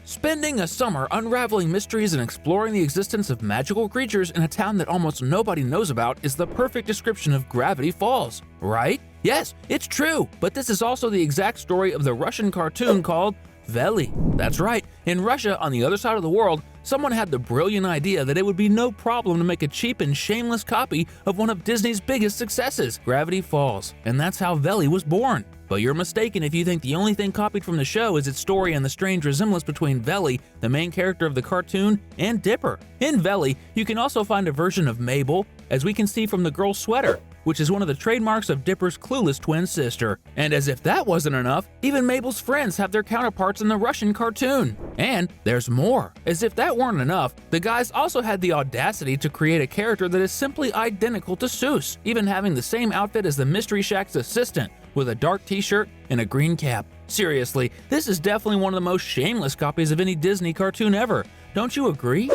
Spending a summer unraveling mysteries and exploring the existence of magical creatures in a town that almost nobody knows about is the perfect description of Gravity Falls, right? Yes, it's true, but this is also the exact story of the Russian cartoon called Veli. That's right, in Russia, on the other side of the world, someone had the brilliant idea that it would be no problem to make a cheap and shameless copy of one of Disney's biggest successes, Gravity Falls, and that's how Veli was born. But you're mistaken if you think the only thing copied from the show is its story and the strange resemblance between Veli, the main character of the cartoon, and Dipper. In Veli, you can also find a version of Mabel, as we can see from the girl's sweater, which is one of the trademarks of Dipper's clueless twin sister. And as if that wasn't enough, even Mabel's friends have their counterparts in the Russian cartoon. And there's more. As if that weren't enough, the guys also had the audacity to create a character that is simply identical to Seuss, even having the same outfit as the Mystery Shack's assistant, with a dark t-shirt and a green cap. Seriously, this is definitely one of the most shameless copies of any Disney cartoon ever. Don't you agree?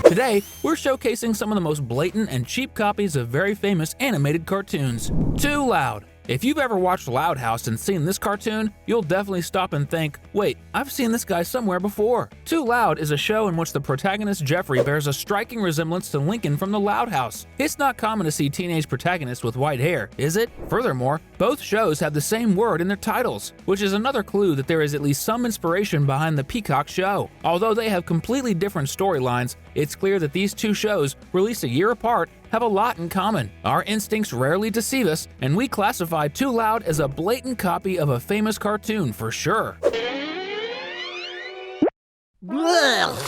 Today, we're showcasing some of the most blatant and cheap copies of very famous animated cartoons. Too Loud. If you've ever watched Loud House and seen this cartoon, you'll definitely stop and think, wait, I've seen this guy somewhere before. Too Loud is a show in which the protagonist Jeffrey bears a striking resemblance to Lincoln from the Loud House. It's not common to see teenage protagonists with white hair, is it? Furthermore, both shows have the same word in their titles, which is another clue that there is at least some inspiration behind the Peacock show. Although they have completely different storylines, it's clear that these two shows, released a year apart, have a lot in common. Our instincts rarely deceive us, and we classify Too Loud as a blatant copy of a famous cartoon for sure. Ugh,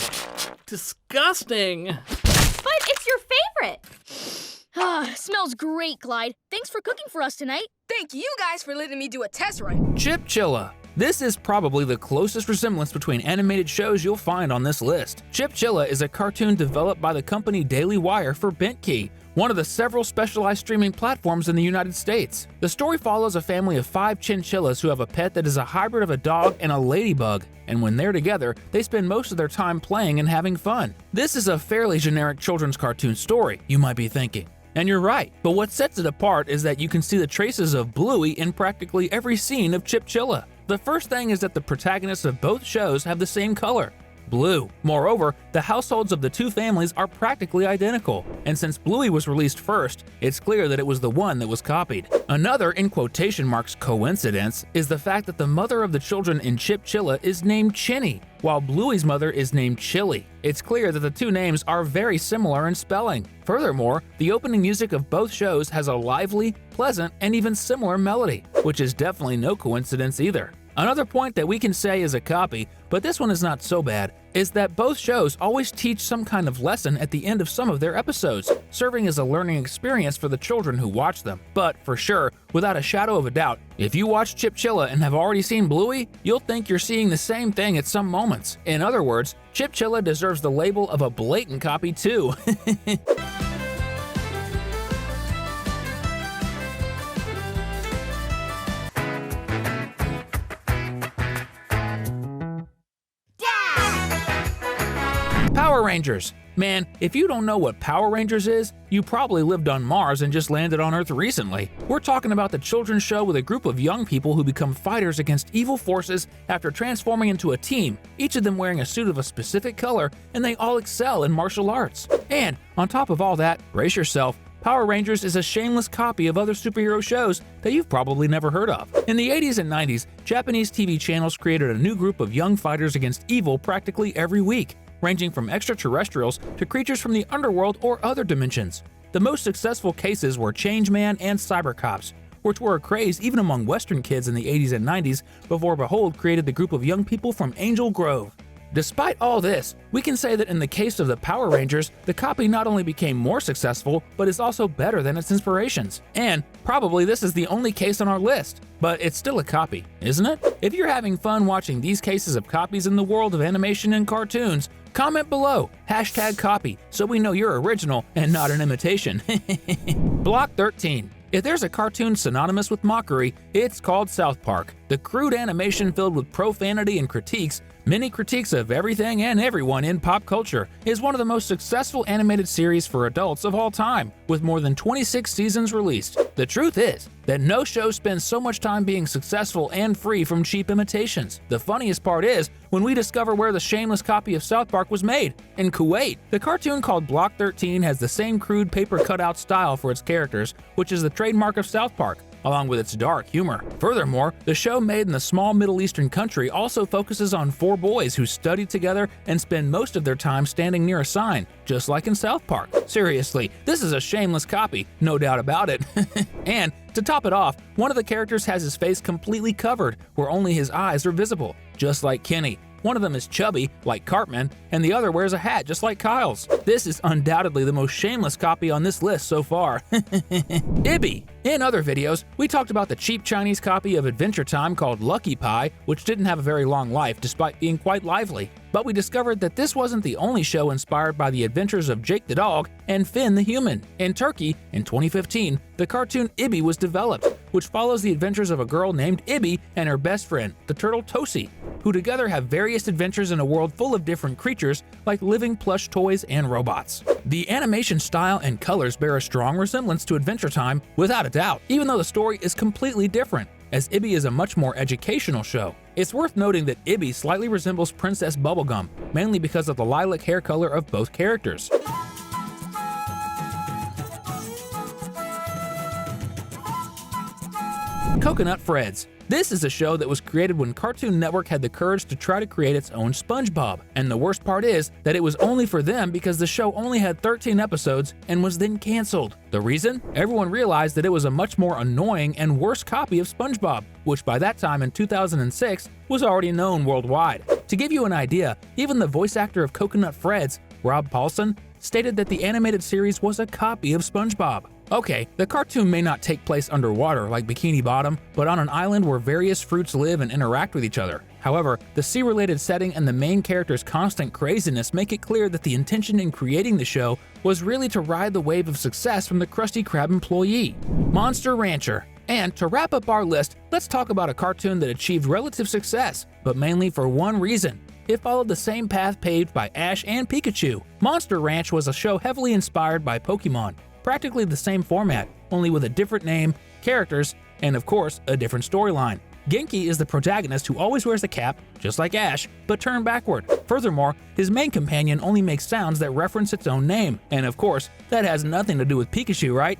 disgusting. But it's your favorite. Smells great, Clyde. Thanks for cooking for us tonight. Thank you guys for letting me do a test run. Chilla. This is probably the closest resemblance between animated shows you'll find on this list. Chilla is a cartoon developed by the company Daily Wire for BentKey, one of the several specialized streaming platforms in the United States. The story follows a family of 5 chinchillas who have a pet that is a hybrid of a dog and a ladybug, and when they're together, they spend most of their time playing and having fun. This is a fairly generic children's cartoon story, you might be thinking. And you're right, but what sets it apart is that you can see the traces of Bluey in practically every scene of Chilla. The first thing is that the protagonists of both shows have the same color, blue. Moreover, the households of the two families are practically identical, and since Bluey was released first, it's clear that it was the one that was copied. Another, in quotation marks, coincidence is the fact that the mother of the children in Chilla is named Chinny, while Bluey's mother is named Chilly. It's clear that the two names are very similar in spelling. Furthermore, the opening music of both shows has a lively, pleasant, and even similar melody, which is definitely no coincidence either. Another point that we can say is a copy, but this one is not so bad, is that both shows always teach some kind of lesson at the end of some of their episodes, serving as a learning experience for the children who watch them. But for sure, without a shadow of a doubt, if you watch Chilla and have already seen Bluey, you'll think you're seeing the same thing at some moments. In other words, Chilla deserves the label of a blatant copy too. Power Rangers. Man, if you don't know what Power Rangers is, you probably lived on Mars and just landed on Earth recently. We're talking about the children's show with a group of young people who become fighters against evil forces after transforming into a team, each of them wearing a suit of a specific color, and they all excel in martial arts. And on top of all that, brace yourself, Power Rangers is a shameless copy of other superhero shows that you've probably never heard of. In the 80s and 90s, Japanese TV channels created a new group of young fighters against evil practically every week, ranging from extraterrestrials to creatures from the underworld or other dimensions. The most successful cases were Changeman and Cybercops, which were a craze even among Western kids in the 80s and 90s before Behold created the group of young people from Angel Grove. Despite all this, we can say that in the case of the Power Rangers, the copy not only became more successful, but is also better than its inspirations. And probably this is the only case on our list, but it's still a copy, isn't it? If you're having fun watching these cases of copies in the world of animation and cartoons, comment below, #copy, so we know you're original and not an imitation. Block 13. If there's a cartoon synonymous with mockery, it's called South Park. The crude animation filled with profanity and critiques Many critiques of everything and everyone in pop culture, is one of the most successful animated series for adults of all time, with more than 26 seasons released. The truth is that no show spends so much time being successful and free from cheap imitations. The funniest part is when we discover where the shameless copy of South Park was made, in Kuwait. The cartoon called Block 13 has the same crude paper cutout style for its characters, which is the trademark of South Park, along with its dark humor. Furthermore, the show made in the small Middle Eastern country also focuses on 4 boys who study together and spend most of their time standing near a sign, just like in South Park. Seriously, this is a shameless copy, no doubt about it. And to top it off, one of the characters has his face completely covered, where only his eyes are visible, just like Kenny. One of them is chubby, like Cartman, and the other wears a hat just like Kyle's. This is undoubtedly the most shameless copy on this list so far. Ibby! In other videos, we talked about the cheap Chinese copy of Adventure Time called Lucky Pie, which didn't have a very long life despite being quite lively. But we discovered that this wasn't the only show inspired by the adventures of Jake the dog and Finn the human. In Turkey, in 2015, the cartoon Ibby was developed, which follows the adventures of a girl named Ibby and her best friend, the turtle Tosi, who together have various adventures in a world full of different creatures like living plush toys and robots. The animation style and colors bear a strong resemblance to Adventure Time, without a doubt, even though the story is completely different, as Ibby is a much more educational show. It's worth noting that Ibby slightly resembles Princess Bubblegum, mainly because of the lilac hair color of both characters. Coconut Freds. This is a show that was created when Cartoon Network had the courage to try to create its own SpongeBob. And the worst part is that it was only for them because the show only had 13 episodes and was then canceled. The reason? Everyone realized that it was a much more annoying and worse copy of SpongeBob, which by that time in 2006 was already known worldwide. To give you an idea, even the voice actor of Coconut Freds, Rob Paulson, stated that the animated series was a copy of SpongeBob. Okay, the cartoon may not take place underwater like Bikini Bottom, but on an island where various fruits live and interact with each other. However, the sea-related setting and the main character's constant craziness make it clear that the intention in creating the show was really to ride the wave of success from the Krusty Krab employee, Monster Rancher. And to wrap up our list, let's talk about a cartoon that achieved relative success, but mainly for one reason. It followed the same path paved by Ash and Pikachu. Monster Ranch was a show heavily inspired by Pokemon, practically the same format, only with a different name, characters, and of course, a different storyline. Genki is the protagonist who always wears a cap, just like Ash, but turned backward. Furthermore, his main companion only makes sounds that reference its own name, and of course, that has nothing to do with Pikachu, right?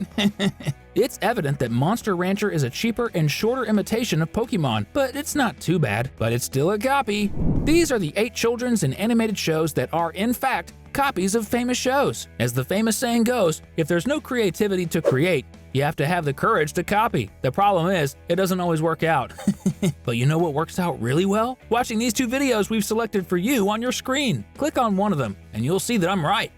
It's evident that Monster Rancher is a cheaper and shorter imitation of Pokemon, but it's not too bad, but it's still a copy. These are the 8 children's and animated shows that are, in fact, copies of famous shows. As the famous saying goes, if there's no creativity to create, you have to have the courage to copy. The problem is, it doesn't always work out. But you know what works out really well? Watching these 2 videos we've selected for you on your screen. Click on one of them, and you'll see that I'm right.